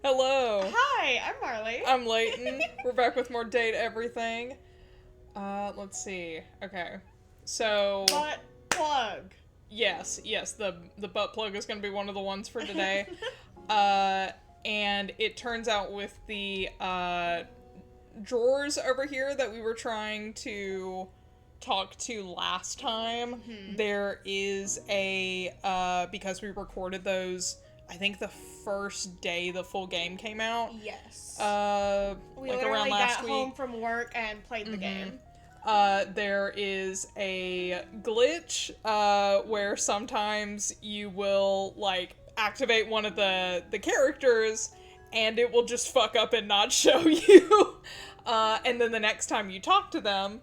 Hello. Hi, I'm Marley. I'm Layton. We're back with more Date Everything. Let's see. Okay. So... Butt plug. Yes, the butt plug is going to be one of the ones for today. And it turns out with the, drawers over here that we were trying to talk to last time, there is a, because we recorded those, I think the first day the full game came out. Yes. like We literally around last got week. home from work and played the game. There is a glitch, where sometimes you will, like, activate one of the characters, and it will just fuck up and not show you. And then the next time you talk to them,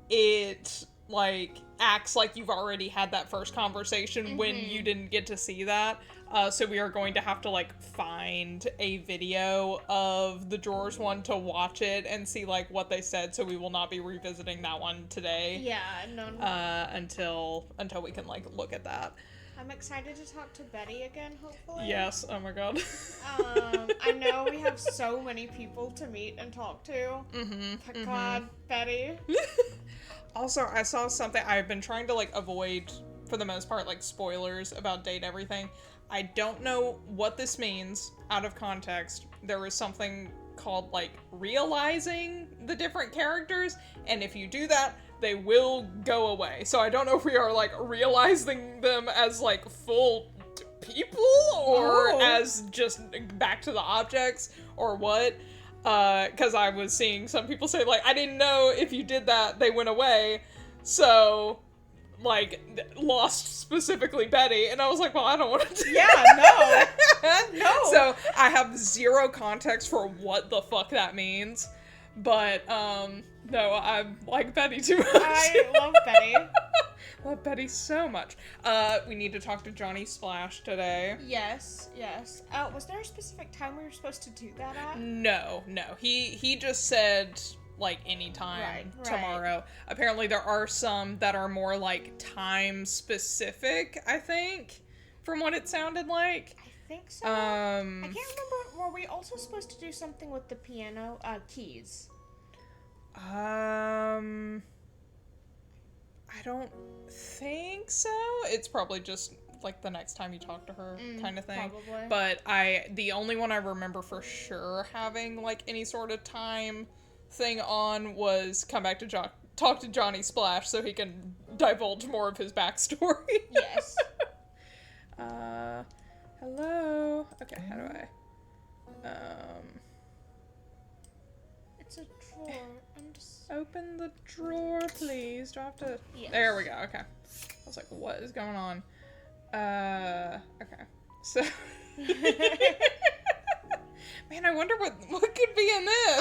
it, like, acts like you've already had that first conversation when you didn't get to see that. So we are going to have to, like, find a video of the drawers one to watch it and see, like, what they said, so we will not be revisiting that one today. Yeah, no. Until we can, like, look at that. I'm excited to talk to Betty again, hopefully. Yes, oh my god. I know we have so many people to meet and talk to. But God, Betty. Also, I saw something, I've been trying to, like, avoid, for the most part, like, spoilers about Date Everything. I don't know what this means, out of context. There was something called, like, realizing the different characters, and if you do that, they will go away. So I don't know if we are, like, realizing them as, like, full people, or as just back to the objects, or what. Because I was seeing some people say, like, I didn't know if you did that, they went away, so... like, lost specifically Betty, and I was like, well, I don't want to do that. No. So, I have zero context for what the fuck that means, but, no, I like Betty too much. I love Betty. Love Betty so much. We need to talk to Johnny Splash today. Yes. Was there a specific time we were supposed to do that at? No. He just said... like anytime tomorrow. Apparently there are some that are more like time specific, I think, from what it sounded like. I think so. I can't remember. Were we also supposed to do something with the piano keys? I don't think so. It's probably just like the next time you talk to her kind of thing. Probably. But the only one I remember for sure having like any sort of time thing on was come back to talk to Johnny Splash so he can divulge more of his backstory. Yes. Hello? Okay, how do I? It's a drawer. I'm just... Open the drawer, please. Do I have to... Yes. There we go, okay. I was like, what is going on? Okay. So... Man, I wonder what could be in this.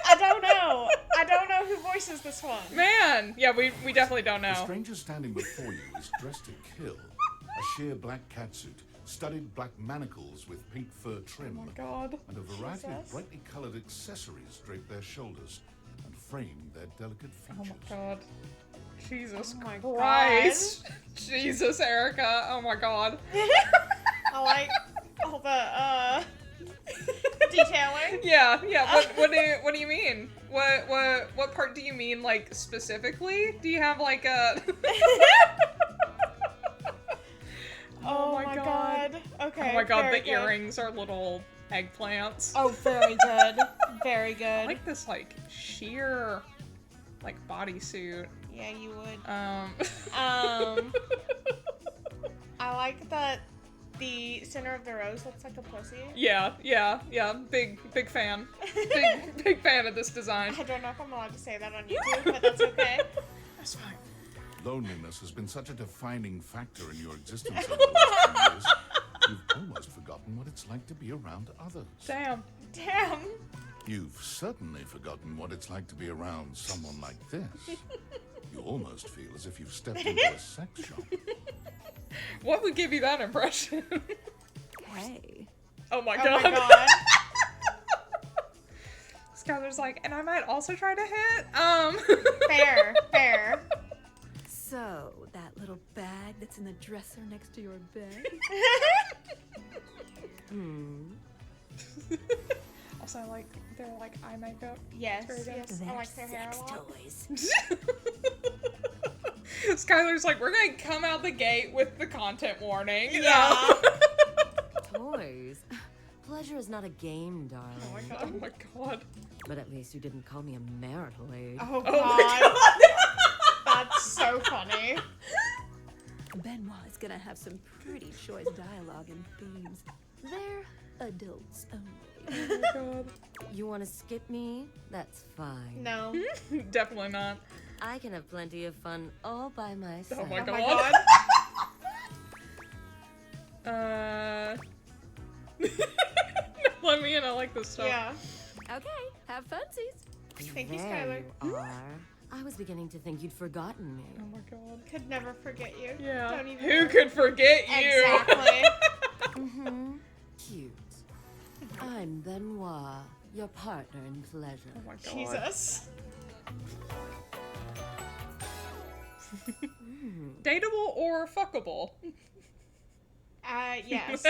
I don't know. I don't know who voices this one. Man, yeah, we definitely don't know. The stranger standing before you is dressed to kill. A sheer black catsuit, studded black manacles with pink fur trim. Oh my god. And a variety of brightly colored accessories drape their shoulders and frame their delicate features. Oh my god. Jesus Oh my Christ. God. Jesus, Erica. Oh my god. I like all the, detailing. Yeah. What do you mean? What part do you mean, like, specifically? Do you have like a? Oh my god. Okay. Oh my god, the good. earrings are little eggplants. Oh, very good. Very good. I like this like sheer like bodysuit. Yeah, you would. I like that the center of the rose looks like a pussy. Yeah. Big fan. Big fan of this design. I don't know if I'm allowed to say that on YouTube, but that's okay. That's fine. Loneliness has been such a defining factor in your existence over the last few years, you've almost forgotten what it's like to be around others. Damn. You've certainly forgotten what it's like to be around someone like this. You almost feel as if you've stepped into a sex shop. What would give you that impression? Hey. Oh my god. Oh my god. Skylar's like, and I might also try to hit. Fair. So, that little bag that's in the dresser next to your bed? I like their like eye makeup. Yes, It's very good. yes, I like their hair a sex lot. toys. Skylar's like, we're gonna come out the gate with the content warning. Yeah. Toys? Pleasure is not a game, darling. Oh my Oh god. my god. But at least you didn't call me a marital aid. Oh Oh my god. That's so funny. Ben-Wha is gonna have some pretty choice dialogue and themes. They're adults only. Oh my god. You want to skip me? That's fine. No. Definitely not. I can have plenty of fun all by myself. Oh my Oh god. my god. Let me in, I like this stuff. Yeah. Okay, have funsies. Thank you, There Skylar. you are. I was beginning to think you'd forgotten me. Oh my god. Could never forget you. Yeah. Don't even Who worry. could forget you? Exactly. Mm-hmm. Cute. I'm Ben-Wha, your partner in pleasure. Oh my god. Jesus. Dateable or fuckable? Yes.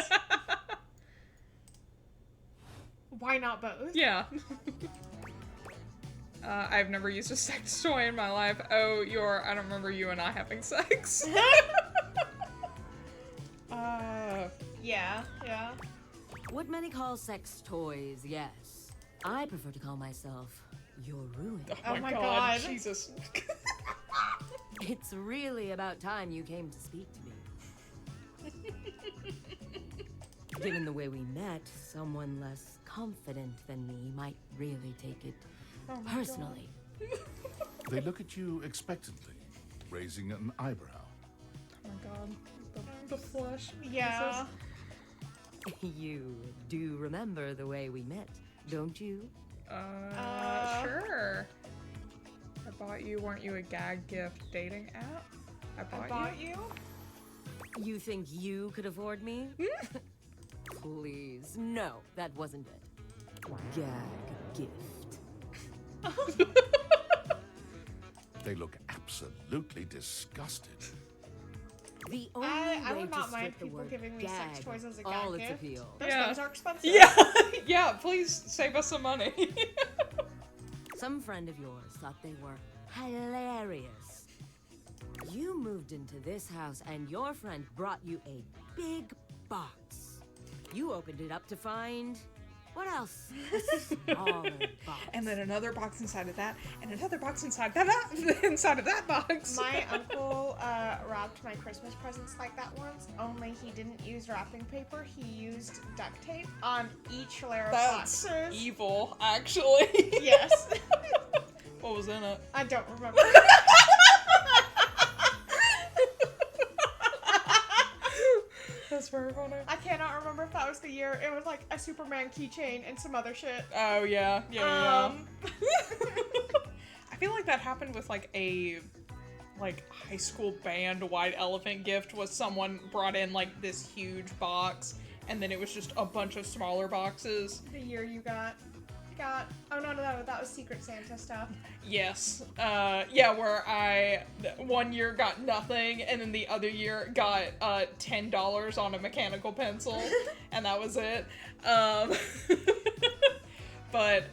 Why not both? Yeah. I've never used a sex toy in my life. Oh, I don't remember you and I having sex. Yeah, yeah. What many call sex toys, yes. I prefer to call myself your ruin. Oh my god. Jesus. It's really about time you came to speak to me. Given the way we met, someone less confident than me might really take it Oh my personally. They look at you expectantly, raising an eyebrow. Oh my god. The flush. Yeah. You do remember the way we met, don't you? Sure. I bought you, weren't you a gag gift dating app? I bought you? You think you could afford me? Please, no, that wasn't it. Gag gift. They look absolutely disgusted. The only I way would to not mind strip the people word giving me gag sex toys as a all gag its gift. appeal. Those are expensive. Yeah. Yeah, please save us some money. Some friend of yours thought they were hilarious. You moved into this house and your friend brought you a big box. You opened it up to find... what else? A smaller box. And then another box inside of that, and another box inside that, inside of that box. My uncle wrapped my Christmas presents like that once, only he didn't use wrapping paper, he used duct tape on each layer of That's boxes. evil, actually. Yes. What was in it? I don't remember. That's very funny. I cannot remember if that was the year. It was like a Superman keychain and some other shit. Oh yeah, yeah. Um, I feel like that happened with like a high school band white elephant gift. Was someone brought in like this huge box, and then it was just a bunch of smaller boxes. The year you got. Oh no, that was Secret Santa stuff. Yes. Yeah, where I one year got nothing, and then the other year got $10 on a mechanical pencil, and that was it. But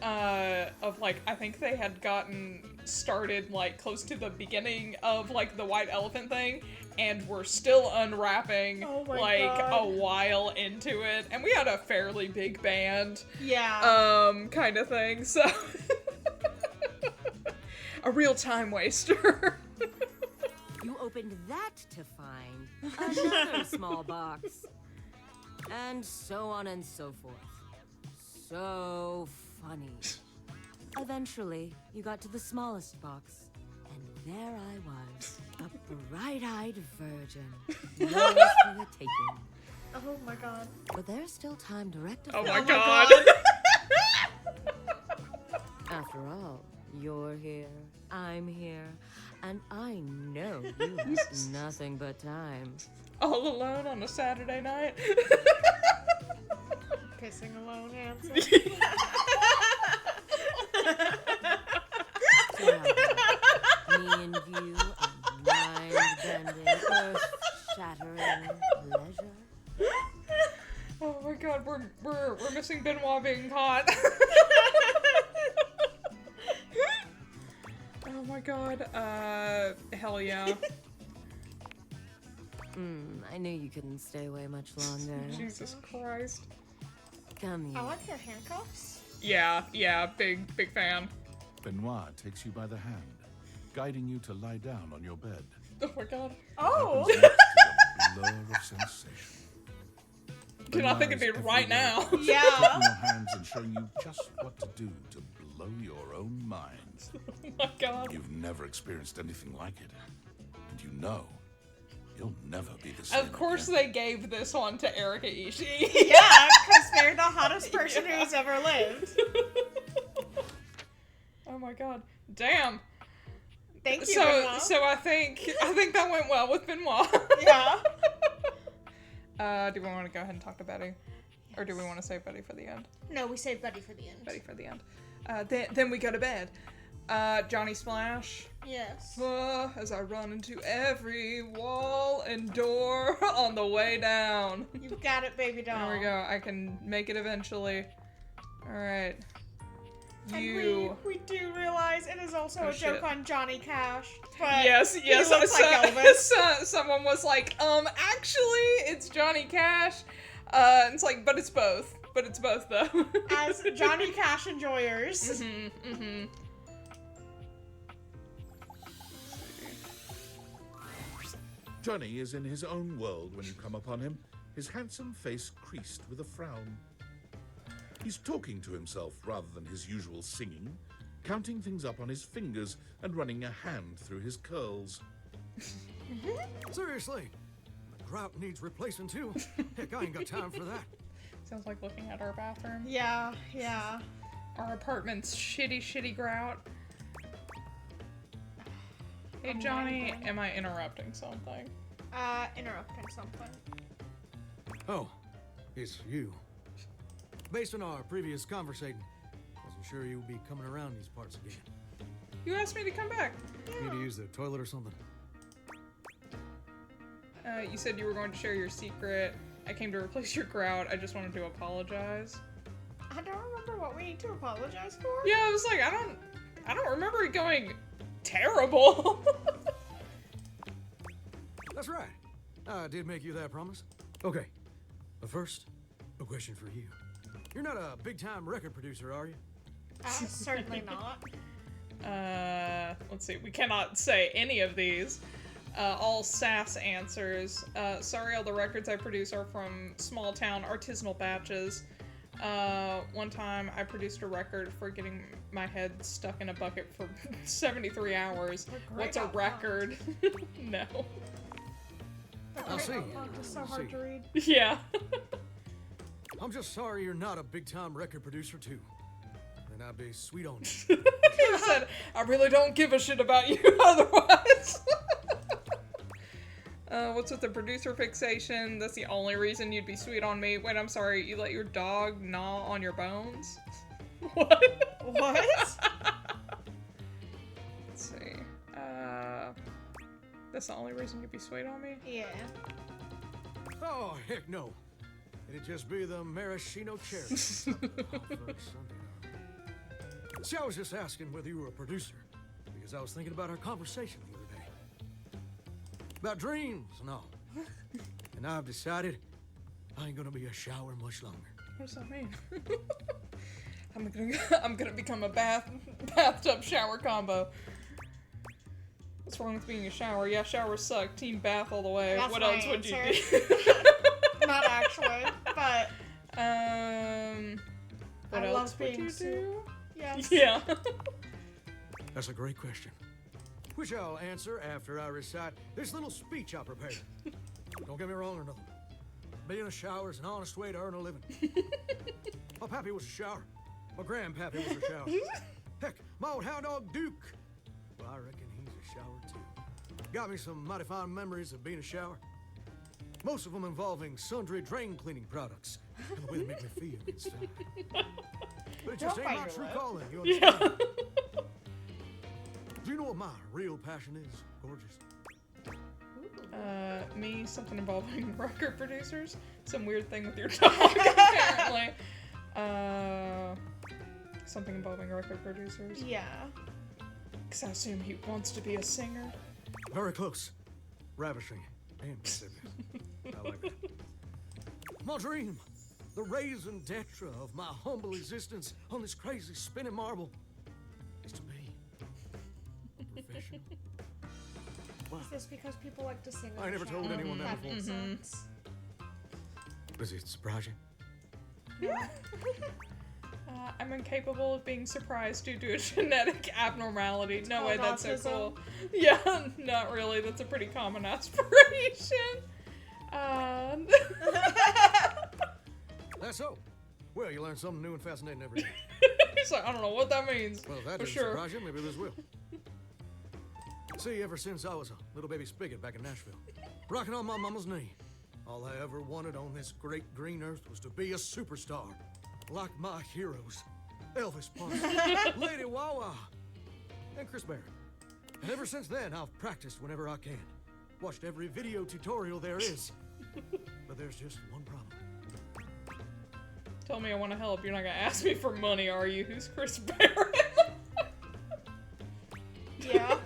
of like, I think they had gotten started like close to the beginning of like the white elephant thing, and we're still unwrapping Oh my like God. a while into it, and we had a fairly big band. Yeah. Kind of thing, so a real time waster. You opened that to find another small box. And so on and so forth. So funny. Eventually, you got to the smallest box, and there I was, a bright-eyed virgin, yours for the taking. Oh my god. But there's still time to rectify. Oh my my god. After all, you're here, I'm here, and I know you have nothing but time. All alone on a Saturday night. Pissing alone, handsome. So how about me and you, a mind-bending, earth-shattering pleasure? Oh my god, we're missing witnessing Ben-Wha being caught. Oh my god. Hell yeah. I knew you couldn't stay away much longer. Jesus Christ. Come I here. like their handcuffs. Yeah, big fan. Ben-Wha takes you by the hand, guiding you to lie down on your bed. Oh my god. Oh! Happens next to a blur of sensation. Dude, I think it'd be right now. Yeah. Taking your hands and showing you just what to do to blow your own mind. Oh my god. You've never experienced anything like it, and you know you'll never be the same. Of course again. they gave this one to Erika Ishii. Yeah, because they're the hottest person who's ever lived. Oh my god. Damn. Thank you, So Ben-Wha. so I think that went well with Ben-Wha. Yeah. Do we want to go ahead and talk to Betty? Or do we want to save Betty for the end? No, we saved Betty for the end. Betty for the end. Then we go to bed. Johnny Splash. Yes. As I run into every wall and door on the way down. You've got it, baby doll. There we go. I can make it eventually. Alright. And we do realize it is also Oh, a joke shit. on Johnny Cash. But Yes. he looks like Elvis. Someone was like, actually, it's Johnny Cash. It's like, but it's both. But it's both, though. As Johnny Cash enjoyers. Johnny is in his own world when you come upon him, his handsome face creased with a frown. He's talking to himself rather than his usual singing, counting things up on his fingers and running a hand through his curls. Seriously, the grout needs replacing too. Heck, I ain't got time for that. Sounds like looking at our bathroom. Yeah, yeah. Our apartment's shitty grout. Hey, I'm Johnny, not am I interrupting something? Interrupting something. Oh, it's you. Based on our previous conversation, wasn't sure you would be coming around these parts again. You asked me to come back. Need to use the toilet or something? You said you were going to share your secret. I came to replace your grout. I just wanted to apologize. I don't remember what we need to apologize for. Yeah, I was like, I don't remember it going terrible. That's right. I did make you that promise. Okay, but first, a question for you. You're not a big-time record producer, are you? Certainly not. Let's see. We cannot say any of these. All sass answers. Sorry, all the records I produce are from small-town artisanal batches. One time I produced a record for getting my head stuck in a bucket for 73 hours. What's a record? No. I'll see. It's so hard to read. Yeah. I'm just sorry you're not a big-time record producer, too. Then I'd be sweet on you. He said, I really don't give a shit about you otherwise. What's with the producer fixation? That's the only reason you'd be sweet on me. Wait, I'm sorry, you let your dog gnaw on your bones? What? What? Let's see. That's the only reason you'd be sweet on me? Yeah. Oh, heck no. It'd just be the maraschino cherry. See, I was just asking whether you were a producer, because I was thinking about our conversation the other day. About dreams and all. And I've decided I ain't gonna be a shower much longer. What does that mean? I'm gonna become a bathtub shower combo. What's wrong with being a shower? Yeah, showers suck. Team bath all the way. That's what my else would you answer. do? Not actually, but what I else love would being you do? yes. Yeah. That's a great question, which I'll answer after I recite this little speech I prepared. Don't get me wrong or nothing. Being a shower is an honest way to earn a living. My pappy was a shower. My grandpappy was a shower. Heck, my old hound dog Duke. Well, I reckon he's a shower too. Got me some mighty fine memories of being a shower. Most of them involving sundry drain cleaning products and the way they make me feel inside. But it just Don't ain't bite my your true lip. calling, you understand? Do you know what my real passion is, gorgeous? Me, something involving record producers. Some weird thing with your dog, apparently. Something involving record producers. Yeah. Because I assume he wants to be a singer. Very close. Ravishing. And mischievous. I like that. My dream. The raison d'etre of my humble existence on this crazy spinning marble is to be a professional. Wow. Is this because people like to sing? I never told anyone that before. Sense. Does it surprise you? Yeah. I'm incapable of being surprised due to a genetic abnormality. No way, that's so cool. Yeah, not really. That's a pretty common aspiration. That's so. Well, you learn something new and fascinating every day. He's like, I don't know what that means. Well, if that for didn't sure. surprise you, maybe this will. See, ever since I was a little baby spigot back in Nashville, rocking on my mama's knee, all I ever wanted on this great green earth was to be a superstar. Like my heroes, Elvis Presley, Lady Wawa, and Chris Barrett. And ever since then, I've practiced whenever I can. Watched every video tutorial there is. But there's just one problem. Tell me I want to help. You're not gonna ask me for money, are you? Who's Chris Barrett? Yeah.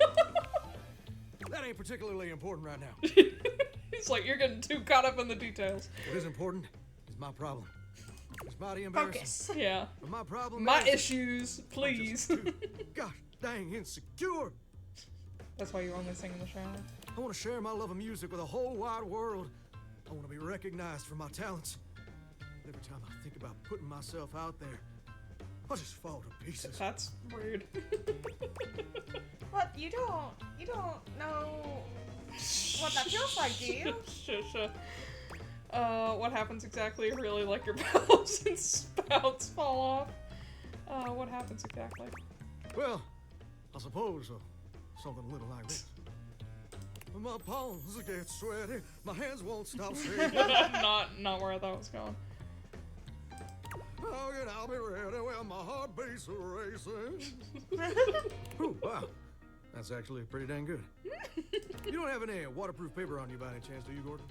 That ain't particularly important right now. He's like, you're getting too caught up in the details. What is important is my problem. It's mighty embarrassing. Focus. Yeah. But my problem My is issues, I'm please. just too gosh dang insecure. That's why you only sing in the shower. I want to share my love of music with the whole wide world. I want to be recognized for my talents. But every time I think about putting myself out there, I just fall to pieces. That's rude. What? You don't know what that feels like, do you? Shush. What happens exactly? Really like your bellows and spouts fall off. What happens exactly? Well, I suppose something a little like this. My palms get sweaty, my hands won't stop shaking. not where I thought it was going. Oh, and I'll be ready when my heart beats racing. Ooh, wow. That's actually pretty dang good. You don't have any waterproof paper on you by any chance, do you, Gordon?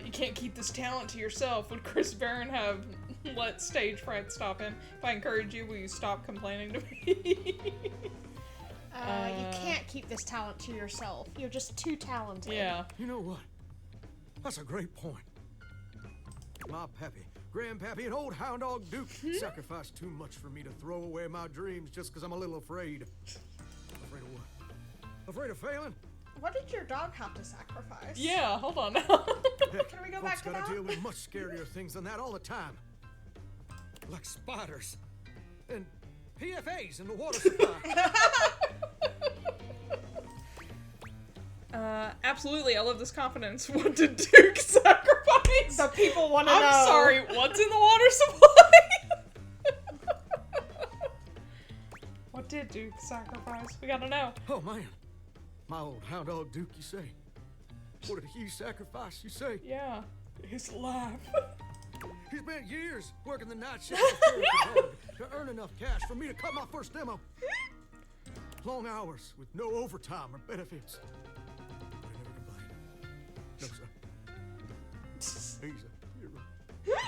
You can't keep this talent to yourself. Would Chris Barron have let stage fright stop him? If I encourage you, will you stop complaining to me? You can't keep this talent to yourself. You're just too talented. Yeah. You know what? That's a great point. My pappy, grandpappy, and old hound dog Duke sacrificed too much for me to throw away my dreams just because I'm a little afraid. Afraid of what? Afraid of failing? What did your dog have to sacrifice? Yeah, hold on now. Heck, Can we go folks back to gotta that? deal with much scarier things than that all the time. Like spiders. And PFAs in the water supply. Absolutely, I love this confidence. What did Duke sacrifice? The people want to know. I'm sorry, what's in the water supply? What did Duke sacrifice? We gotta know. Oh man, my old hound dog Duke, you say? What did he sacrifice, you say? Yeah, his life. He spent years working the night shift at Therapy Dog to earn enough cash for me to cut my first demo. Long hours with no overtime or benefits. But he never complained. No, sir. He's a hero.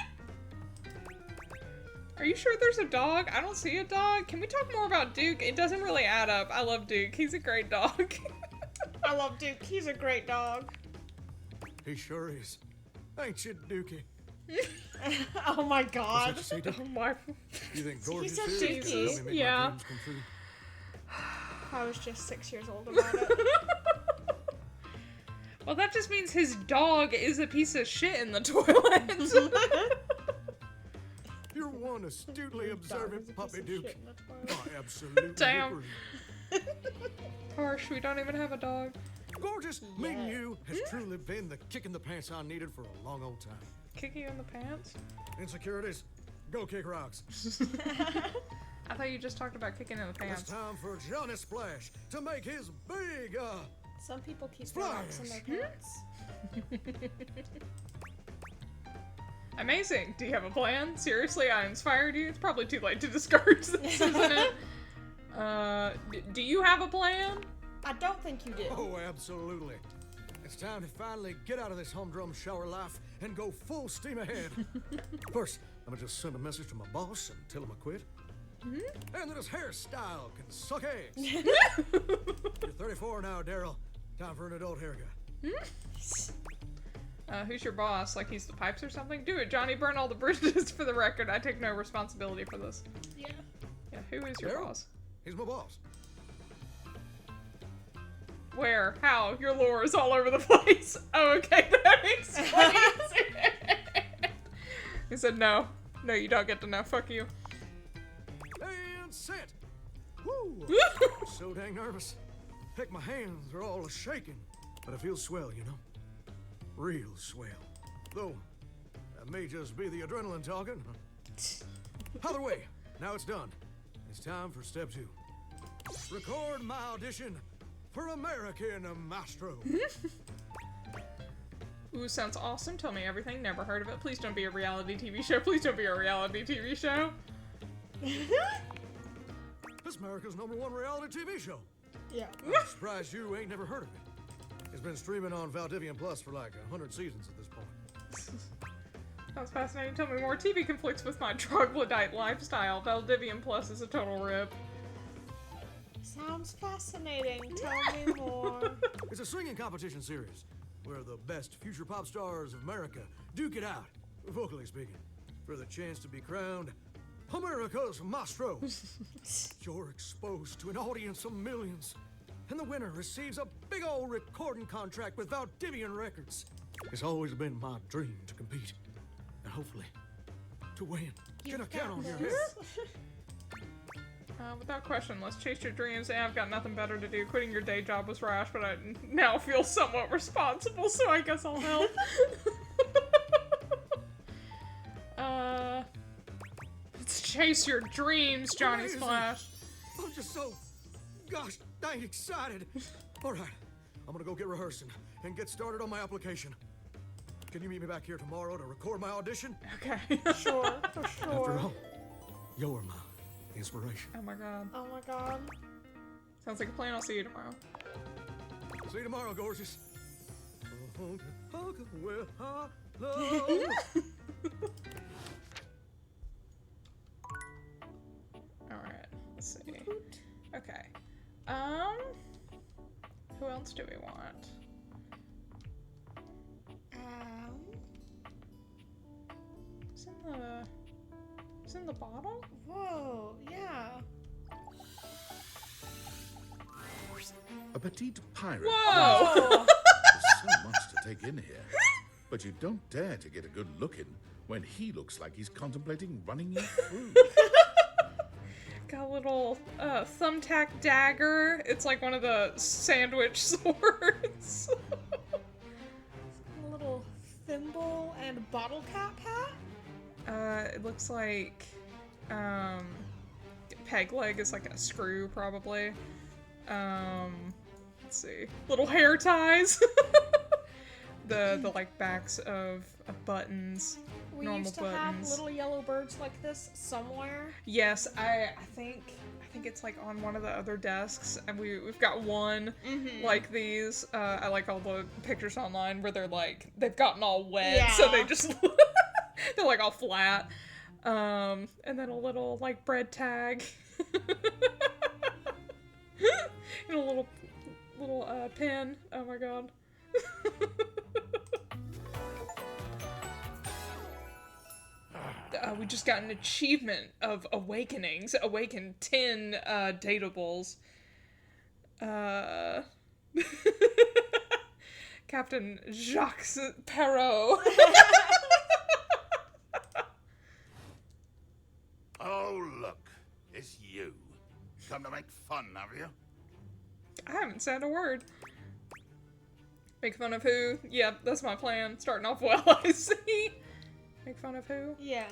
Are you sure there's a dog? I don't see a dog. Can we talk more about Duke? It doesn't really add up. I love Duke. He's a great dog. I love Duke. He's a great dog. He sure is. Ain't you, Dookie? Oh my What's god. that you say, Duke? My- You think gorgeous said is? Dookie. Let me make Yeah. my dreams come true. I was just 6 years old about it. Well, that just means his dog is a piece of shit in the toilet. You're one astutely observant Dog puppy, is a piece of Duke. shit in the toilet. I absolutely Damn. agree. Harsh, we don't even have a dog. Gorgeous, meeting Yeah. you has truly been the kick in the pants I needed for a long old time. Kick you in the pants? Insecurities, go kick rocks. I thought you just talked about kicking in the It's pants. time for Johnny Splash to make his big, Some people keep their rocks in their pants. Amazing. Do you have a plan? Seriously, I inspired you? It's probably too late to discourage this, isn't it? Do you have a plan? I don't think you do. Oh, absolutely. It's time to finally get out of this humdrum shower life and go full steam ahead. First, I'm gonna just send a message to my boss and tell him I quit. And that his hairstyle can suck ass. You're 34 now, Daryl. Time for an adult haircut. Who's your boss? Like he's the pipes or something? Do it, Johnny. Burn all the bridges for the record. I take no responsibility for this. Yeah. Yeah, who is your Daryl? boss? He's my boss. Where? How? Your lore is all over the place. Oh, okay. That explains it. He said no. No, you don't get to know. Fuck you. And set. Woo! So dang nervous. Heck, my hands are all shaking. But I feel swell, you know? Real swell. Though, that may just be the adrenaline talking. Either way, now it's done. It's time for step 2. Record my audition for American Maestro. Ooh, sounds awesome. Tell me everything. Never heard of it. Please don't be a reality TV show. Please don't be a reality TV show. This America's #1 reality TV show. Yeah. I'm surprised you ain't never heard of it. It's been streaming on Valdivian Plus for like 100 seasons at this point. Sounds fascinating. Tell me more. TV conflicts with my troglodyte lifestyle. Valdivian Plus is a total rip. Sounds fascinating. Tell me more. It's a singing competition series where the best future pop stars of America duke it out, vocally speaking, for the chance to be crowned America's Maestro. You're exposed to an audience of millions, and the winner receives a big old recording contract with Valdivian Records. It's always been my dream to compete, and hopefully, to win. Can I count on your head? Without question, let's chase your dreams. And I've got nothing better to do. Quitting your day job was rash, but I now feel somewhat responsible, so I guess I'll help. Let's chase your dreams, Johnny Amazing. Splash. I'm just so, gosh dang excited. All right, I'm gonna go get rehearsing and get started on my application. Can you meet me back here tomorrow to record my audition? Okay. Sure, for After sure. all, you're my inspiration. Oh my god. Oh my god. Sounds like a plan. I'll see you tomorrow. See you tomorrow, gorgeous. Well, hello. Alright, let's see. Okay. Who else do we want? It's in the bottle? Whoa, yeah. A petite pirate. Whoa! There's so much to take in here. But you don't dare to get a good look in when he looks like he's contemplating running you through. Got a little thumbtack dagger. It's like one of the sandwich swords. A little thimble and bottle cap hat. It looks like peg leg is like a screw probably. Let's see. Little hair ties. the like backs of buttons. We normal used to buttons. have little yellow birds like this somewhere. Yes, I think it's like on one of the other desks, and we've got one like these. I like all the pictures online where they've gotten all wet, so they Yeah. just they're like all flat. And then a little like bread tag, and a little pin. Oh my god. We just got an achievement of awakenings. Awakened 10 dateables. Captain Jacques Perrault. Oh, look. It's you. Come to make fun, have you? I haven't said a word. Make fun of who? Yep, that's my plan. Starting off well, I see. Make fun of who? Yeah.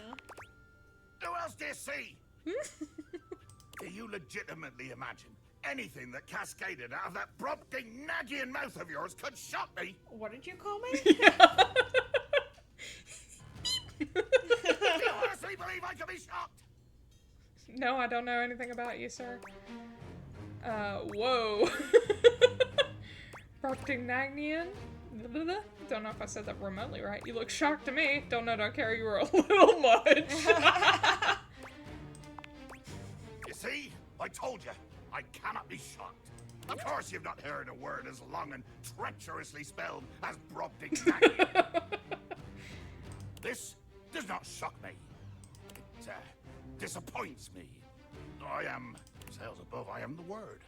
Who else do you see? Do you legitimately imagine anything that cascaded out of that Brobdingnagian mouth of yours could shock me? What did you call me? Do you honestly believe I could be shocked? No, I don't know anything about you, sir. Whoa. Brobdingnagian? Don't know if I said that remotely right. You look shocked to me. Don't know, don't care. You were a little much. You see? I told you. I cannot be shocked. Of course you've not heard a word as long and treacherously spelled as Brobdingnagian. This does not shock me. It disappoints me. I am, sales above, I am the word.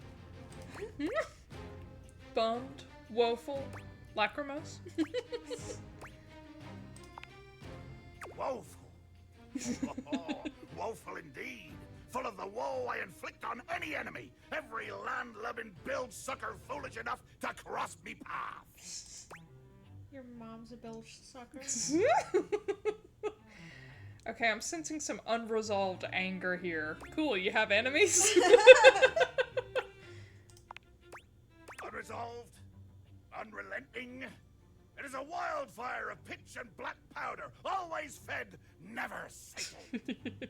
Bummed, woeful, lachrymose. Woeful. Oh, woeful indeed. Full of the woe I inflict on any enemy. Every land-loving bilge sucker foolish enough to cross me path. Your mom's a bilge sucker. Okay, I'm sensing some unresolved anger here. Cool, you have enemies? Unresolved, unrelenting. It is a wildfire of pitch and black powder, always fed, never sated.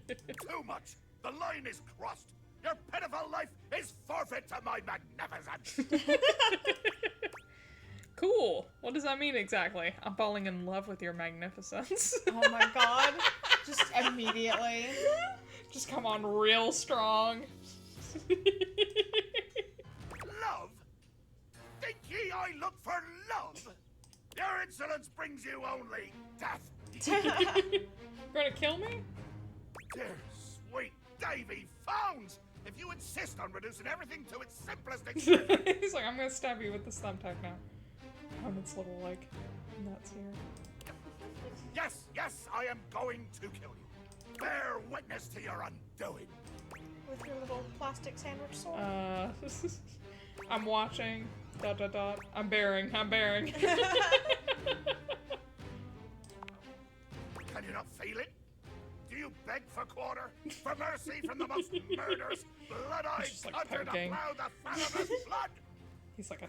Too much. The line is crossed. Your pitiful life is forfeit to my magnificence. Cool. What does that mean exactly? I'm falling in love with your magnificence. Oh my god. Just immediately. Just come on real strong. Love? Think ye I look for love? Your insolence brings you only death. You're gonna kill me? Dear sweet Davy Phones! If you insist on reducing everything to its simplest expression. He's like, I'm gonna stab you with this thumbtack now. On its little, like, nuts here. Yes, yes, I am going to kill you. Bear witness to your undoing. With your little plastic sandwich sword. I'm watching. ... I'm bearing. Can you not feel it? Do you beg for quarter? For mercy from the most murderous, blood-eyed Just, like, hunter to poking. plow the fathomless blood? He's like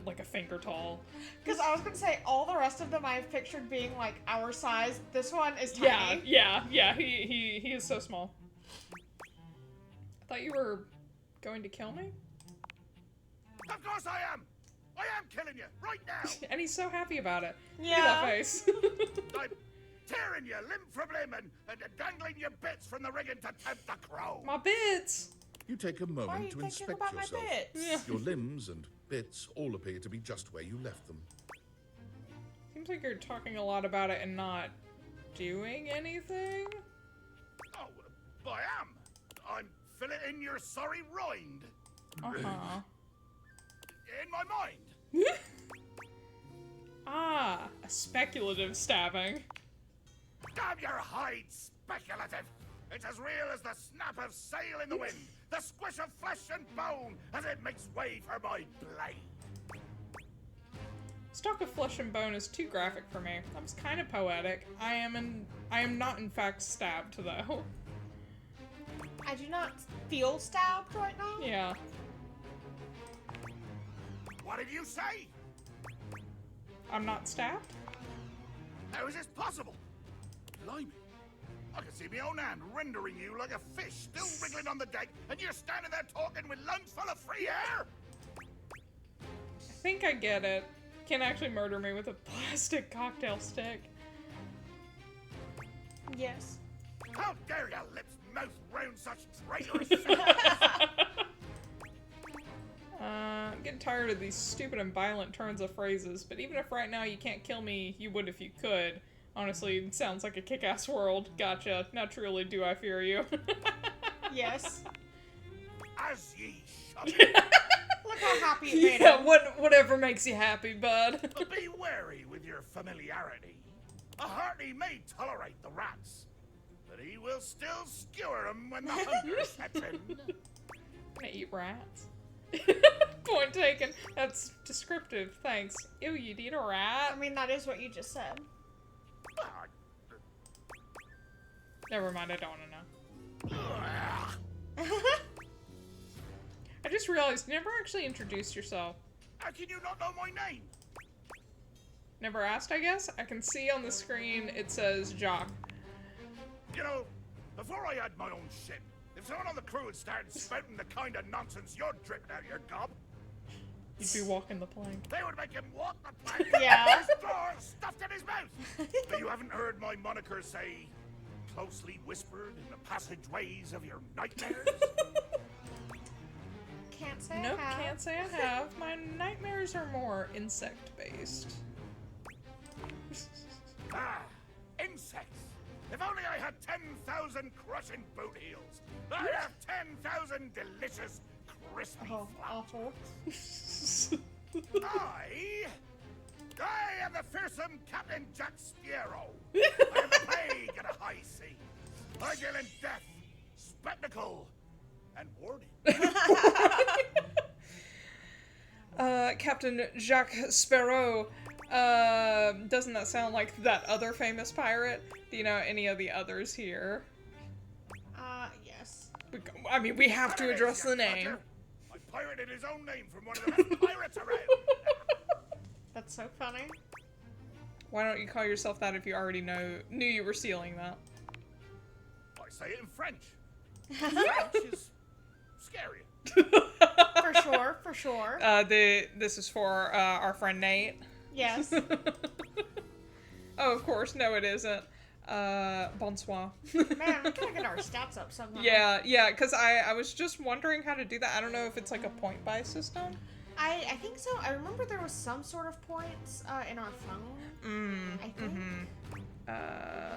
like a finger tall. Because I was gonna say, all the rest of them I've pictured being like our size. This one is tiny. Yeah. He is so small. I thought you were going to kill me? Of course I am! I am killing you, right now! And he's so happy about it. Look Yeah. at that face. I'm tearing you limb from limb and dangling your bits from the rigging to tempt the crow. My bits! You take a Why are moment you to thinking inspect about my yourself. bits? Yeah. Your limbs and bits all appear to be just where you left them. Seems like you're talking a lot about it and not doing anything. Oh, I am. I'm filleting your sorry rind. Uh-huh. In my mind. Ah, a speculative stabbing. Damn your hide, speculative! It's as real as the snap of sail in the wind, the squish of flesh and bone as it makes way for my blade. Stalk of flesh and bone is too graphic for me. That was kind of poetic. I am not in fact stabbed though. I do not feel stabbed right now. Yeah. What did you say? I'm not stabbed? How is this possible? Blimey. I can see my own hand rendering you like a fish still wriggling on the deck, and you're standing there talking with lungs full of free air? I think I get it. Can't actually murder me with a plastic cocktail stick. Yes. How dare your lips mouth round such traitorous sentences? I'm getting tired of these stupid and violent turns of phrases, but even if right now you can't kill me, you would if you could. Honestly, it sounds like a kick-ass world. Gotcha. Now truly do I fear you. Yes. As ye shall. Look how happy it made Yeah, him. whatever makes you happy, bud. But be wary with your familiarity. A hearty may tolerate the rats, but he will still skewer them when the hunger sets in. Gonna eat rats. Point taken. That's descriptive. Thanks. Ew, you'd eat a I rat? mean, that is what you just said. Ah, Never mind, I don't wanna know. I just realized you never actually introduced yourself. how can you not know my name? Never asked, I guess? I can see on the screen it says Jock. You know, before I had my own ship, if someone on the crew had started spouting the kind of nonsense you're dripping out your gob, You'd be walking the plank. They would make him walk the plank. Yeah. His door stuffed in his mouth. But you haven't heard my moniker say, closely whispered in the passageways of your nightmares? Can't say Nope, I have. can't say I have. My nightmares are more insect-based. Ah, insects. If only I had 10,000 crushing boot heels. I'd have 10,000 delicious, crispy Oh, awful. I am the fearsome Captain Jack Sparrow. I am the plague at a high sea. I deal in death, spectacle, and warning. Captain Jacques Sparrow. Doesn't that sound like that other famous pirate? Do you know any of the others here? Yes. I mean, we have to address the name. I pirated his own name from one of the best pirates around. That's so funny. Why don't you call yourself that if you already knew you were stealing that? I say it in French. French is scary. For sure, for sure. This is for our friend Nate. Yes. Oh, of course. No, it isn't. Bonsoir. Man, we gotta get our stats up somehow. Yeah, because I was just wondering how to do that. I don't know if it's like a point buy system. I think so. I remember there was some sort of points in our phone. I think.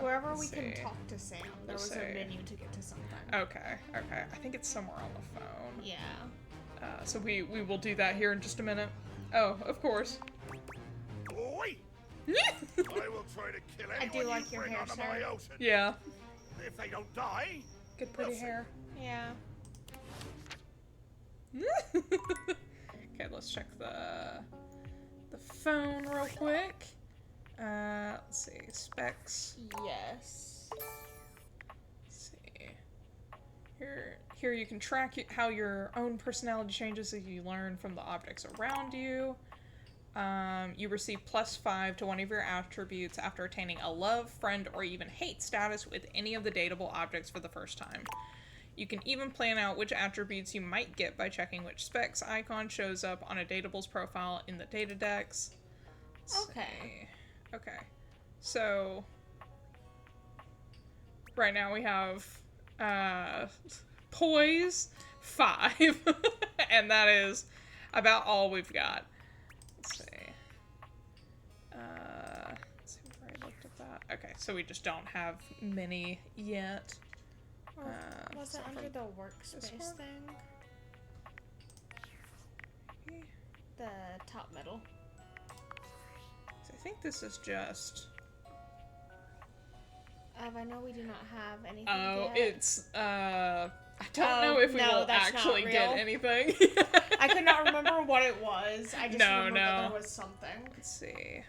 Wherever we can talk to Sam, there was a menu to get to something. Okay. I think it's somewhere on the phone. Yeah. So we will do that here in just a minute. Oh, of course. Wait! I will try to kill anyone do like you your bring hair, onto sir. my ocean. Yeah. If they don't die, Good pretty We'll see. hair. Yeah. Okay, let's check the phone real quick. Let's see, specs. Yes. Let's see. Here you can track how your own personality changes as you learn from the objects around you. You receive +5 to one of your attributes after attaining a love, friend, or even hate status with any of the dateable objects for the first time. You can even plan out which attributes you might get by checking which specs icon shows up on a datable's profile in the data decks. Let's Okay. see. Okay. So right now we have poise 5 and that is about all we've got. Let's see. Let's see where I looked at that. Okay, so we just don't have many yet. Was it under the workspace one? thing? The top middle. I think this is just. I know we do not have anything Oh, yet. it's. I don't Oh, know if we no, will that's not actually get real. anything. I could not remember what it was. I just No, remember no. that there was something. Let's see.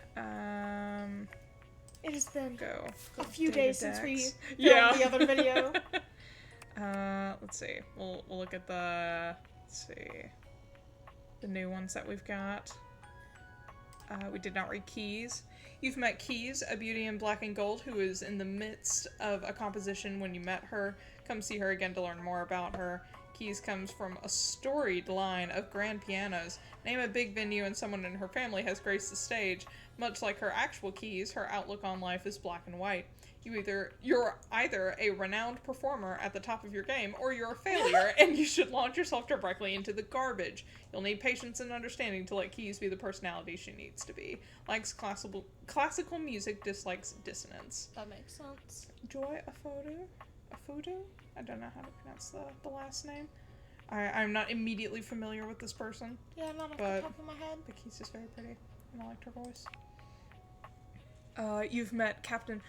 It has been Go. a few Data days since we decks. filmed Yeah. the other video. Let's see. We'll look at the. Let's see. The new ones that we've got. We did not read Keys. You've met Keys, a beauty in black and gold who is in the midst of a composition when you met her. Come see her again to learn more about her. Keys comes from a storied line of grand pianos. Name a big venue and someone in her family has graced the stage. Much like her actual Keys, her outlook on life is black and white. You're either a renowned performer at the top of your game, or you're a failure, and you should launch yourself directly into the garbage. You'll need patience and understanding to let Keys be the personality she needs to be. Likes classical music, dislikes dissonance. That makes sense. Joy Afodu? I don't know how to pronounce the last name. I'm not immediately familiar with this person, Yeah, not off But- the top of my head. but Keys is very pretty, and I liked her voice. You've met Captain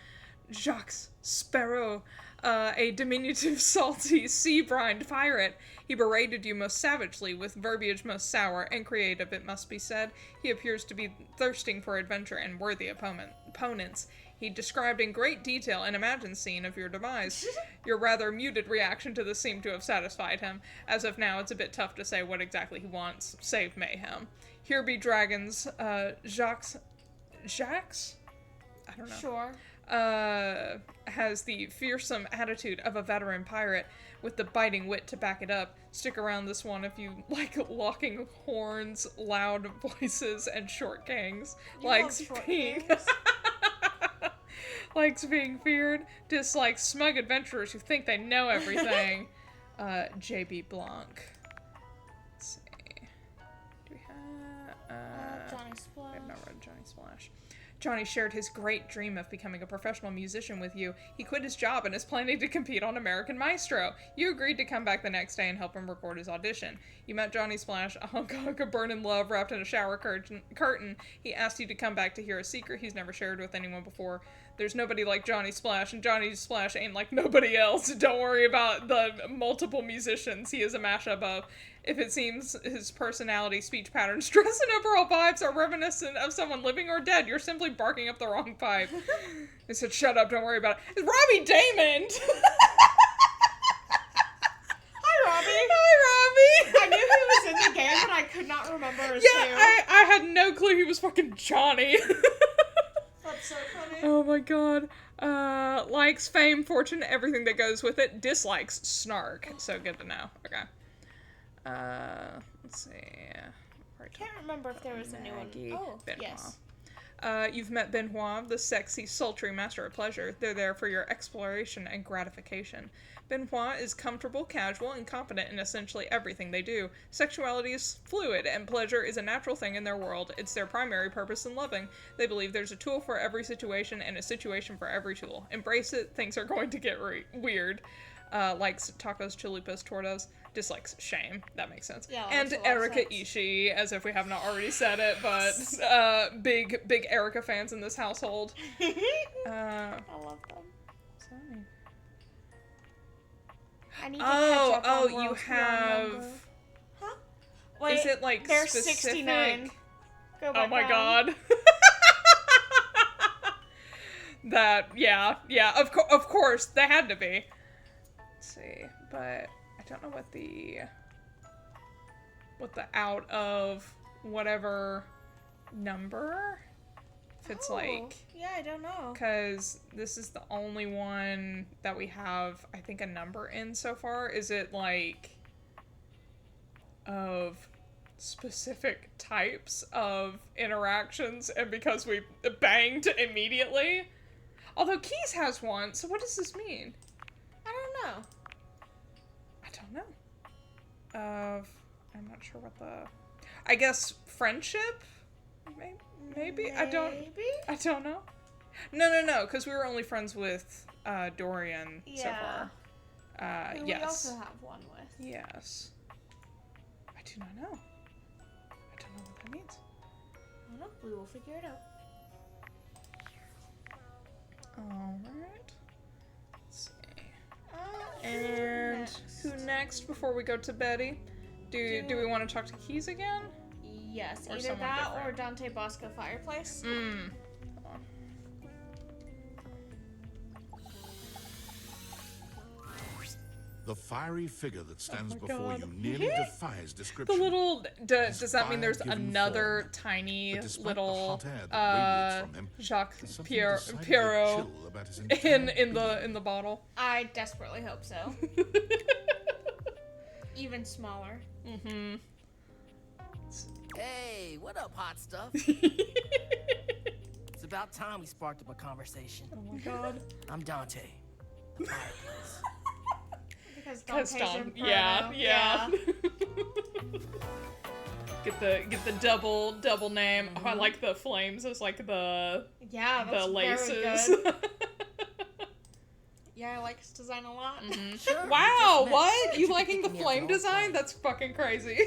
Jacques Sparrow, a diminutive, salty, sea-brined pirate. He berated you most savagely, with verbiage most sour and creative, it must be said. He appears to be thirsting for adventure and worthy opponents. He described in great detail an imagined scene of your demise. Your rather muted reaction to this seemed to have satisfied him. As of now, it's a bit tough to say what exactly he wants, save mayhem. Here be dragons, Jacques? I don't know. Sure. has the fearsome attitude of a veteran pirate with the biting wit to back it up. Stick around this one if you like locking horns, loud voices, and short gangs. Likes being likes being feared. Dislikes smug adventurers who think they know everything. J.B. Blanc. Let's see. Do we have Johnny Splash. I've not read Johnny Splash. Johnny shared his great dream of becoming a professional musician with you. He quit his job and is planning to compete on American Maestro. You agreed to come back the next day and help him record his audition. You met Johnny Splash, a hunk of burning love wrapped in a shower curtain. He asked you to come back to hear a secret he's never shared with anyone before. There's nobody like Johnny Splash, and Johnny Splash ain't like nobody else. Don't worry about the multiple musicians he is a mashup of. If it seems his personality, speech patterns, dress, and overall vibes are reminiscent of someone living or dead, you're simply barking up the wrong pipe. I said, shut up, don't worry about it. It's Robbie Damon! Hi, Robbie! Hi, Robbie! I knew he was in the game, but I could not remember his name. I had no clue he was fucking Johnny. That's so funny. Oh my god. Likes fame, fortune, everything that goes with it. Dislikes snark. So good to know. Okay. Let's see. I can't remember if there was a new one. Oh, Ben-Wha. yes. You've met Ben-Wha, the sexy, sultry master of pleasure. They're there for your exploration and gratification. Ben-Wha is comfortable, casual, and competent in essentially everything they do. Sexuality is fluid, and pleasure is a natural thing in their world. It's their primary purpose in loving. They believe there's a tool for every situation and a situation for every tool. Embrace it, things are going to get weird. Likes tacos, chalupas, tortas. Dislikes shame. That makes sense. Yeah, and Erika Ishii, as if we have not already said it, but big Erika fans in this household. I love them. Sorry. I need to catch up on you World's have. Beyond. Huh? Wait, Is it like they're specific? 69. Go back Oh my down. god. That yeah, of course they had to be. Let's see, but I don't know what the out of whatever number. If it's like, yeah, I don't know. because this is the only one that we have, I think, a number in so far. Is it like of specific types of interactions and because we banged immediately? Although Keys has one, so what does this mean? I don't know. I don't know. I'm not sure what the... I guess friendship? Maybe? I don't know. No, because we were only friends with Dorian so far. Who yes. we also have one with. Yes. I do not know. I don't know what that means. I don't know. We will figure it out. Alright. Let's see. And who next before we go to Betty? Do we want to talk to Keys again? Yes, Or either someone that different. or Dante Bosco Fireplace. Hold on. The fiery figure that stands my before God. you nearly defies The description. little... does that mean there's fire-given another form. tiny But despite the little hot air that radiates from him, Jacques there's something Pierrot decidedly chill about his entire in the bottle? I desperately hope so. Even smaller. Mm-hmm. Hey, what up, hot stuff? It's about time we sparked up a conversation. Oh my god. I'm Dante, the fireplace. Because Dante's Don, Inferno. yeah. Get the double name. Oh, I like the flames as like the Yeah, that's laces. very good. Yeah, I like his design a lot. Sure, we Wow, just met. what? You Should be liking the thinking me as flame an old design? friend. That's fucking crazy.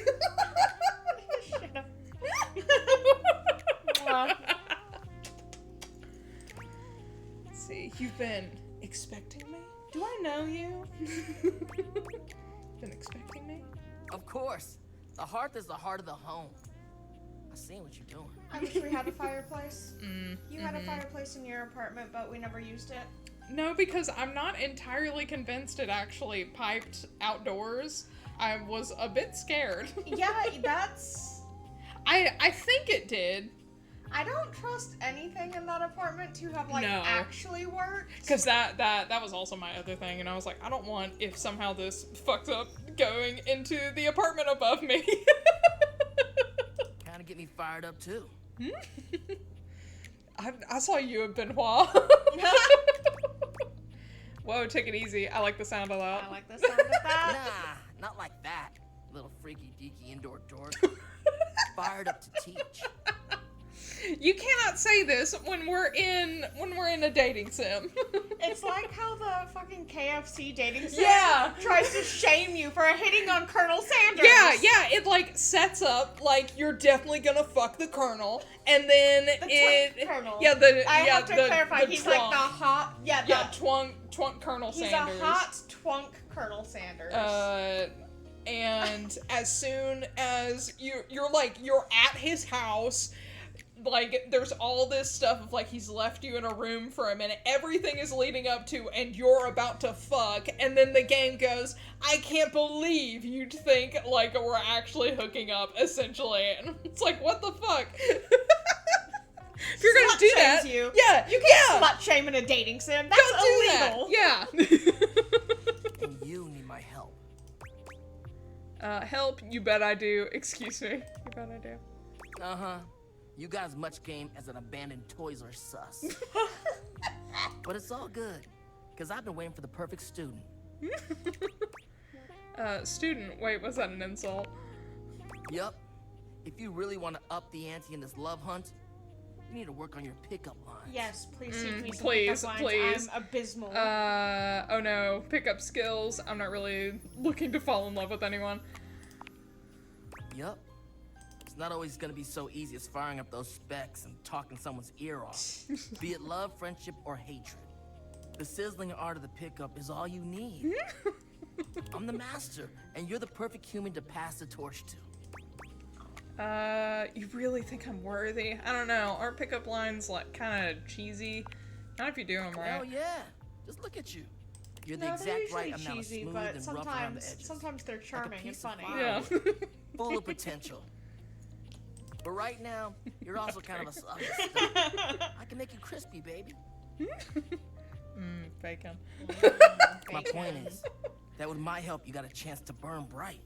Shut up. Let's see, you've been expecting me? Do I know you? Been expecting me? Of course. The hearth is the heart of the home. I seen what you're doing. I wish we had a fireplace. You had a fireplace in your apartment, but we never used it. No, because I'm not entirely convinced it actually piped outdoors. I was a bit scared. Yeah, that's... I think it did. I don't trust anything in that apartment to have like No. actually worked. Because that was also my other thing, and I was like, I don't want if somehow this fucks up going into the apartment above me. Kinda get me fired up too. I saw you at Ben-Wha. Whoa, take it easy. I like the sound of that. I like the sound of that. Nah, not like that. Little freaky deaky indoor dork. Fired up to teach. You cannot say this when we're in a dating sim. It's like how the fucking KFC dating sim Yeah. tries to shame you for hitting on Colonel Sanders. Yeah, it like sets up like you're definitely gonna fuck the Colonel, and then The twink Colonel. I have to clarify, he's like the twunk. hot, Twunk Colonel he's Sanders. a hot twunk Colonel Sanders. And as soon as you're at his house, like there's all this stuff of like he's left you in a room for a minute, everything is leading up to and you're about to fuck, and then the game goes, I can't believe you'd think like we're actually hooking up, essentially, and it's like, what the fuck? If you're gonna do that, you. yeah, You can't slut shame in a dating sim. That's don't do illegal. that. Yeah. And you need my help. Help? You bet I do. Excuse me. You bet I do. Uh-huh. You got as much game as an abandoned Toys R Us. But it's all good, because I've been waiting for the perfect student. Student. Wait, was that an insult? Yup. If you really want to up the ante in this love hunt, you need to work on your pickup lines. Yes, please teach me some please, pickup lines. please. I'm abysmal. Oh no. Pickup skills. I'm not really looking to fall in love with anyone. Yup. It's not always gonna be so easy as firing up those specs and talking someone's ear off. Be it love, friendship, or hatred. The sizzling art of the pickup is all you need. I'm the master, and you're the perfect human to pass the torch to. You really think I'm worthy? I don't know. Aren't pickup lines like kind of cheesy? Not if you do them right. Hell yeah. Just look at you. You're the No, they're exact right usually amount of cheesy, smooth but and rough around the edges. sometimes they're charming and piece of funny. fire. Yeah. Full of potential. But right now, you're also kind of a sucker. I can make you crispy, baby. Bacon. My point is that with my help, you got a chance to burn bright.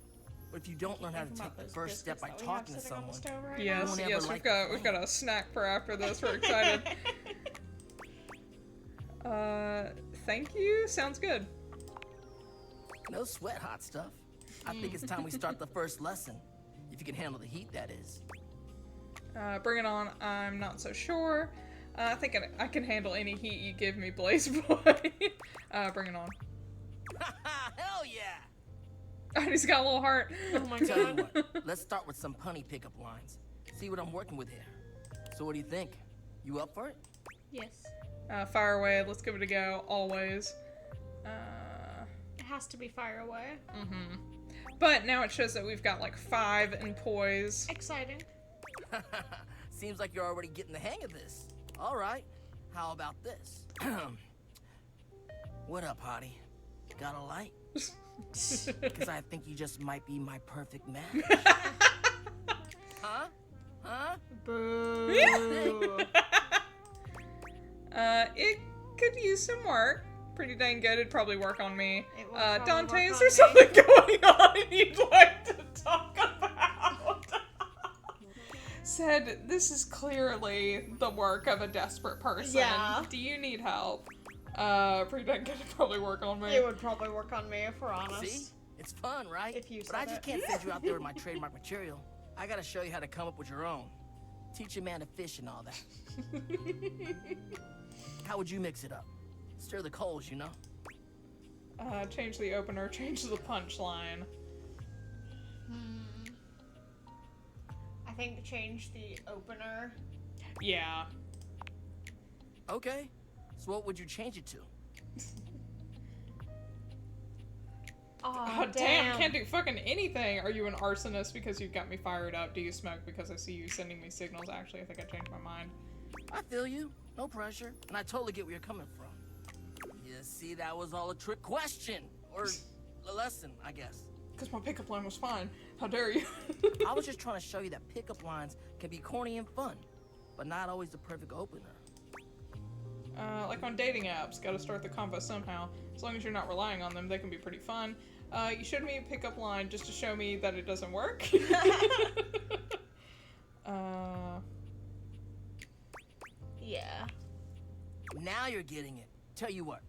But if you don't learn how to take the first step by talking to someone, Yes, won't ever yes, like we've got a snack for after this. We're excited. Thank you. Sounds good. no sweat, hot stuff. I think it's time we start the first lesson. If you can handle the heat, that is. Bring it on. I'm not so sure. I think I can handle any heat you give me, Blaze Boy. Bring it on. Hell yeah! And he's got a little heart. Oh my Tell you god. what, let's start with some punny pickup lines. See what I'm working with here. So what do you think? You up for it? Yes. Fire away. Let's give it a go. Always. It has to be fire away. But now it shows that we've got like 5 in poise. Exciting. Seems like you're already getting the hang of this. All right, how about this? What up, hottie? Got a light? Because I think you just might be my perfect match. Huh? Huh? Boo. It could use some work. Pretty dang good. It'd probably work on me. It will probably Dante, work is on there me. something going on you'd like to talk about? Said, this is clearly the work of a desperate person. Yeah. Do you need help? Pretty dang good. It'd probably work on me. It would probably work on me if we're honest. See? It's fun, right? If you but I said just it. can't send you out there with my trademark material. I gotta show you how to come up with your own. Teach a man to fish and all that. How would you mix it up? Stir the coals, you know? Change the opener, change the punchline. I think change the opener. Yeah. Okay. So what would you change it to? Oh, damn, can't do fucking anything. Are you an arsonist because you got me fired up? Do you smoke because I see you sending me signals? Actually, I think I changed my mind. I feel you. No pressure. And I totally get where you're coming from. You see, that was all a trick question. Or a lesson, I guess. Because my pickup line was fine. How dare you? I was just trying to show you that pickup lines can be corny and fun. but not always the perfect opener. Like on dating apps, gotta start the convo somehow. As long as you're not relying on them, they can be pretty fun. You showed me a pickup line just to show me that it doesn't work. Yeah. Now you're getting it. Tell you what,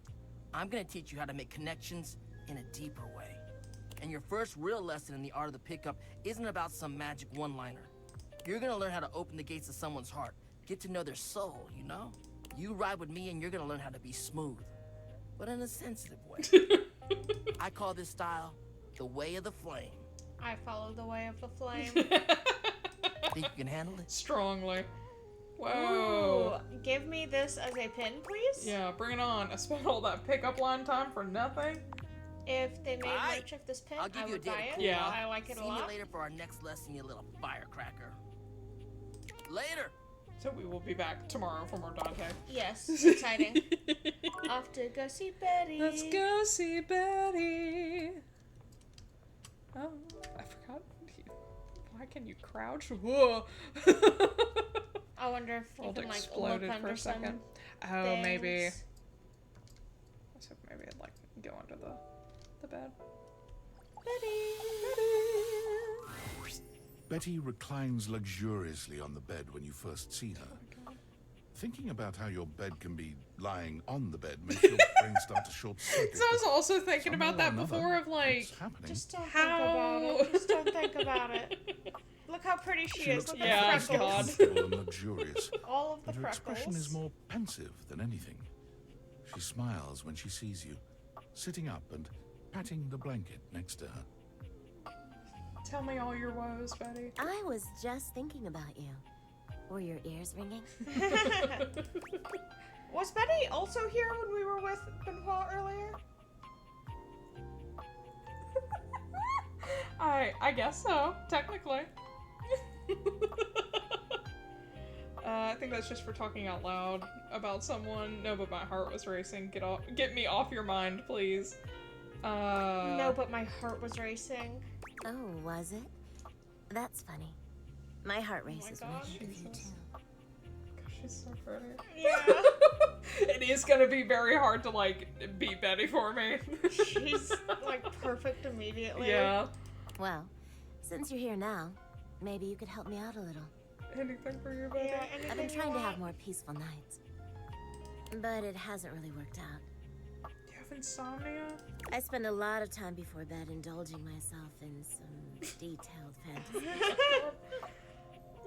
I'm gonna teach you how to make connections in a deeper way. And your first real lesson in the art of the pickup isn't about some magic one-liner. You're gonna learn how to open the gates of someone's heart, get to know their soul, you know? You ride with me and you're gonna learn how to be smooth, but in a sensitive way. I call this style the way of the flame. I follow the way of the flame. Think you can handle it? Strongly. Whoa. Ooh, give me this as a pin, please. Yeah, bring it on. I spent all that pickup line time for nothing. If they made Alright, merch of this pin, I'll give I you a would date buy to it. cool Yeah. off. I like it a See lot. you later for our next lesson, you little firecracker. Later. So we will be back tomorrow for more Dante. Yes, exciting. Off to go see Betty. Let's go see Betty. Oh, I forgot. Why can you crouch? Whoa. I wonder if you World can like look exploded under for a second. Oh, things. maybe. I was hoping maybe I'd like go under the bed. Betty reclines luxuriously on the bed when you first see her. Thinking about how your bed can be lying on the bed makes your brain start to short circuit. So I was also thinking about that before of like, What's happening? Just don't How? think about it. Just don't think about it. Look how pretty she is. looks Look Yeah, at the perfectly God. freckles. comfortable and luxurious, All of the but her freckles. expression is more pensive than anything. She smiles when she sees you, sitting up and patting the blanket next to her. tell me all your woes, Betty. I was just thinking about you. Were your ears ringing? Was Betty also here when we were with Ben-Wha earlier? I guess so, technically. I think that's just for talking out loud about someone. No, but my heart was racing. Get me off your mind, please. No, but my heart was racing. Oh, was it? That's funny. My heart races when I God, think of you Jesus. too. Gosh, she's so pretty. Yeah. It is gonna be very hard to like beat Betty for me. She's like perfect immediately. Yeah. Well, since you're here now, maybe you could help me out a little. Anything for you, Betty? Yeah, I've anything been you trying to have want. more peaceful nights. But it hasn't really worked out. Do you have insomnia? I spend a lot of time before bed indulging myself in some detailed fantasy.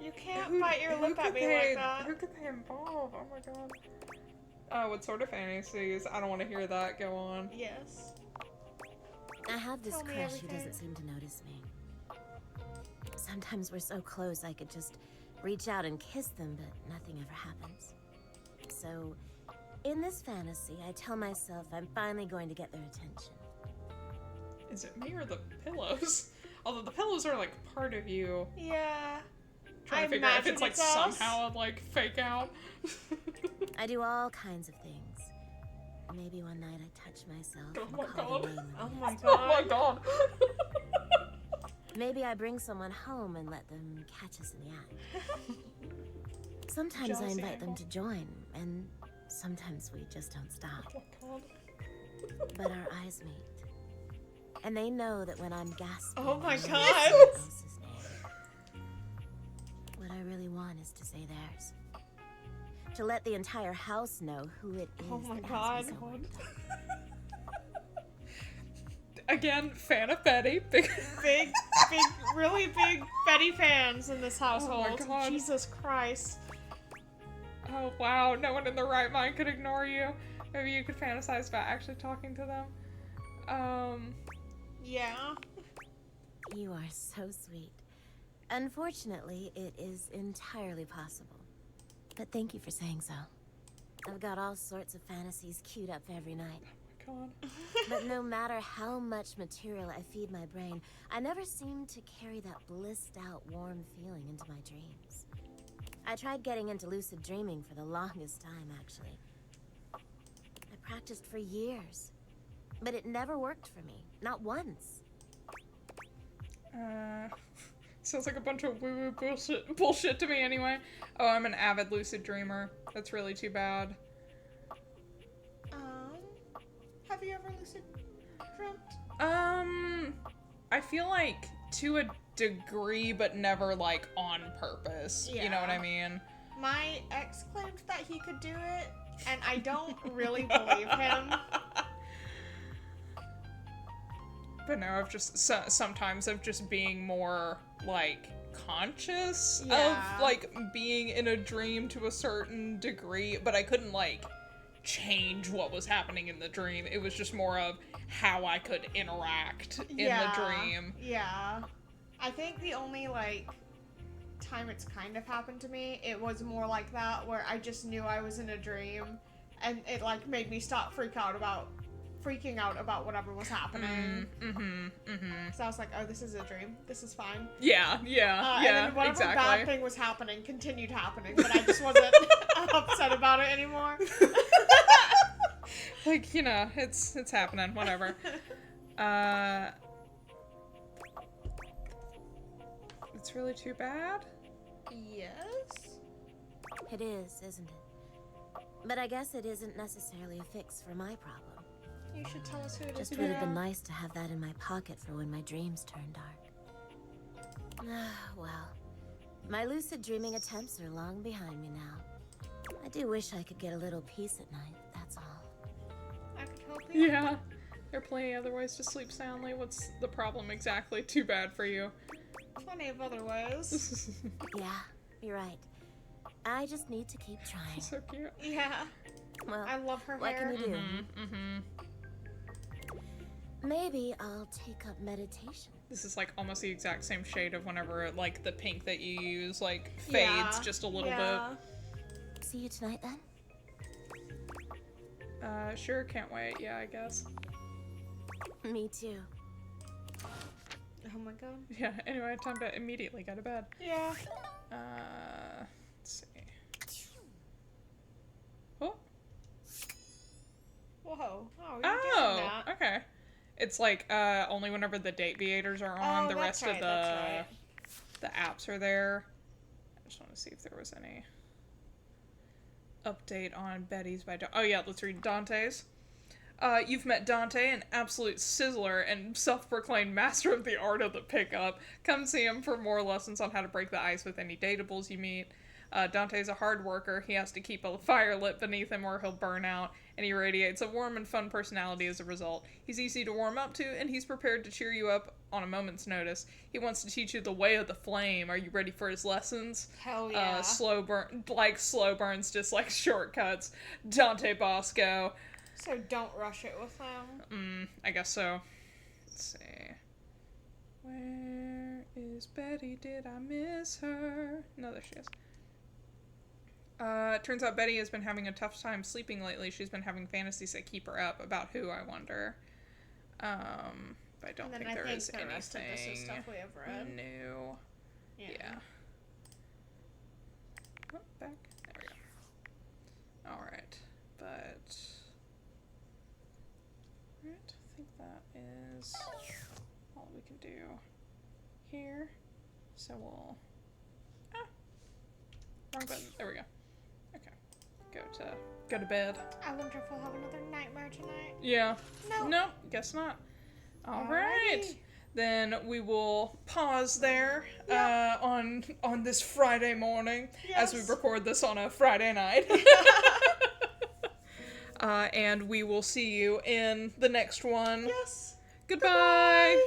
You can't bite your lip at me like that. Who could they involve? Oh my god. What sort of fantasies? I don't want to hear that. Go on. Yes. I have this Tell me crush who everything. doesn't seem to notice me. Sometimes we're so close I could just reach out and kiss them, but nothing ever happens. So, in this fantasy, I tell myself I'm finally going to get their attention. Is it me or the pillows? Although the pillows are like part of you. Yeah. Trying I to figure out if imagine it's like it's us. somehow like fake out. I do all kinds of things. Maybe one night I touch myself Oh and my call God. them name. Oh my Oh my god. god. Maybe I bring someone home and let them catch us in the act. Sometimes I Jealousy invite them angle. to join, and sometimes we just don't stop. Oh my god. But our eyes meet. And they know that when I'm gasping, Oh my and God. someone else's name, what I really want is to say theirs. To let the entire house know who it is Oh my that God. has me so worked up. Again, fan of Betty. Big. Big, really big Betty fans in this household. God. Jesus Christ. Oh wow, no one in their right mind could ignore you. Maybe you could fantasize about actually talking to them. Yeah. You are so sweet. Unfortunately, it is entirely possible. But thank you for saying so. I've got all sorts of fantasies queued up for every night. God. But no matter how much material I feed my brain, I never seem to carry that blissed out, warm feeling into my dreams. I tried getting into lucid dreaming for the longest time, actually. I practiced for years, but it never worked for me. Not once. Sounds like a bunch of woo-woo bullshit to me anyway. Oh, I'm an avid lucid dreamer. That's really too bad. Have you ever lucid dreamt? I feel like to a degree, but never like on purpose. Yeah. You know what I mean? My ex claimed that he could do it, and I don't really believe him. But no, I've just sometimes of just being more like conscious Yeah. of like being in a dream to a certain degree, but I couldn't like change what was happening in the dream. It was just more of how I could interact in the dream. Yeah. I think the only like time it's kind of happened to me, it was more like that where I just knew I was in a dream and it like made me stop freaking out about whatever was happening. So I was like, oh, this is a dream. This is fine. Yeah, And then whatever exactly. bad thing was happening continued happening, but I just wasn't upset about it anymore. Like, you know, it's happening, whatever. It's really too bad. Yes? It is, isn't it? But I guess it isn't necessarily a fix for my problem. You should tell us who it is. Just would have been nice to have that in my pocket for when my dreams turn dark. Well, my lucid dreaming attempts are long behind me now. I do wish I could get a little peace at night, that's all. I could help you. Yeah. There are plenty other ways to sleep soundly. What's the problem exactly? Too bad for you. Plenty of other ways. Yeah, you're right. I just need to keep trying. So cute. Yeah. Well, I love her what hair. can you do? Maybe I'll take up meditation. This is like almost the exact same shade of whenever like the pink that you use like fades Yeah. just a little Yeah. See you tonight then? bit. Sure, can't wait. Yeah, I guess. Me too. Oh my god. Yeah, anyway, time to immediately go to bed. Yeah. Let's see. Oh. Whoa. Oh, you're doing that. Okay. It's like, only whenever the dateeverythings are on, Oh, the that's rest right, of that's the apps are there. I just want to see if there was any update on Betty's by Oh yeah, let's read Dante's. You've met Dante, an absolute sizzler and self-proclaimed master of the art of the pickup. Come see him for more lessons on how to break the ice with any dateables you meet. Dante's a hard worker. He has to keep a fire lit beneath him or he'll burn out, and he radiates a warm and fun personality as a result. He's easy to warm up to, and he's prepared to cheer you up on a moment's notice. He wants to teach you the way of the flame. Are you ready for his lessons? Hell yeah. Slow burns, just like shortcuts. Dante Bosco. So don't rush it with them. I guess so. Let's see. Where is Betty? Did I miss her? No, there she is. Turns out Betty has been having a tough time sleeping lately. She's been having fantasies that keep her up. About who, I wonder. But I don't think there is anything the rest of this is stuff we have read. new. Yeah. Oh, back. There we go. Alright. But... Alright, I think that is all we can do here. So we'll... wrong button. There we go. Okay. Go to bed. I wonder if we'll have another nightmare tonight. Yeah. No. No, guess not. Alright. Alrighty. Then we will pause there on this Friday morning as we Yes. record this on a Friday night. And we will see you in the next one. Yes. Goodbye.